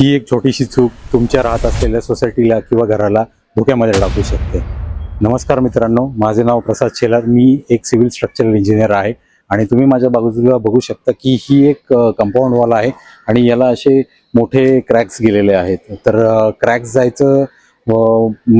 ही एक छोटीशी चूक तुमच्या राहत असलेल्या सोसायटीला किंवा घराला धोक्यामध्ये टाकू शकते. नमस्कार मित्रांनो, माझे नाव प्रसाद शेलार. मी एक सिव्हिल स्ट्रक्चरल इंजिनियर आहे आणि तुम्ही माझ्या बाजूला बघू शकता की ही एक कंपाऊंड वॉल आहे आणि याला असे मोठे क्रॅक्स गेलेले आहेत. तर क्रॅक्स जायचं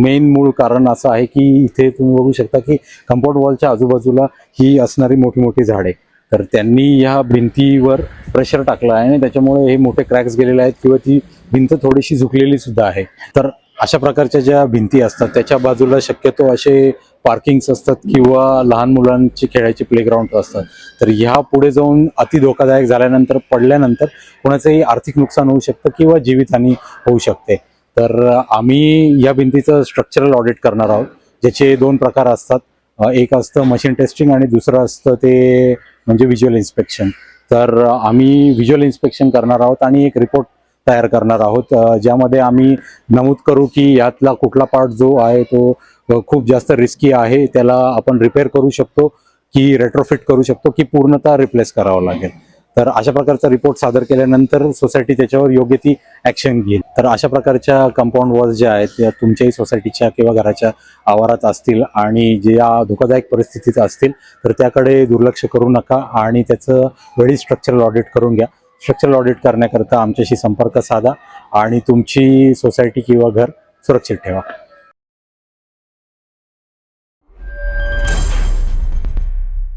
मेन मूळ कारण असं आहे की इथे तुम्ही बघू शकता की कंपाऊंड वॉलच्या आजूबाजूला ही असणारी मोठी मोठी झाडे, तर त्यांनी ह्या भिंतीवर प्रेशर टाकलं आहे आणि त्याच्यामुळे हे मोठे क्रॅक्स गेलेले आहेत किंवा ती भिंत थोडीशी झुकलेली सुद्धा आहे. तर अशा प्रकारच्या ज्या भिंती असतात त्याच्या बाजूला शक्यतो असे पार्किंग्स असतात किंवा लहान मुलांची खेळायचे प्लेग्राऊंड असतात. तर ह्या पुढे जाऊन अति धोकादायक झाल्यानंतर पडल्यानंतर कोणाचंही आर्थिक नुकसान होऊ शकतं किंवा जीवितहानी होऊ शकते. तर आम्ही या भिंतीचं स्ट्रक्चरल ऑडिट करणार आहोत, ज्याचे दोन प्रकार असतात. एक असतं मशीन टेस्टिंग आणि दुसरं असतं ते म्हणजे व्हिज्युअल इन्स्पेक्शन. तर आम्ही व्हिज्युअल इन्स्पेक्शन करणार आहोत आणि एक रिपोर्ट तयार करणार आहोत, ज्यामध्ये आम्ही नमूद करू की यातला कुठला पार्ट जो आहे तो खूप जास्त रिस्की आहे, त्याला आपण रिपेअर करू शकतो की रेट्रोफिट करू शकतो की पूर्णतः रिप्लेस करावं लागेल. तर अशा प्रकारचा रिपोर्ट सादर केल्यानंतर सोसायटी त्याच्यावर योग्य ती ॲक्शन घेईल. तर अशा प्रकारच्या कंपाऊंड वॉल्स ज्या आहेत त्या तुमच्याही सोसायटीच्या किंवा घराच्या आवारात असतील आणि ज्या धोकादायक परिस्थितीत असतील तर त्याकडे दुर्लक्ष करू नका आणि त्याचं वेळी स्ट्रक्चरल ऑडिट करून घ्या. स्ट्रक्चरल ऑडिट करण्याकरता आमच्याशी संपर्क साधा आणि तुमची सोसायटी किंवा घर सुरक्षित ठेवा.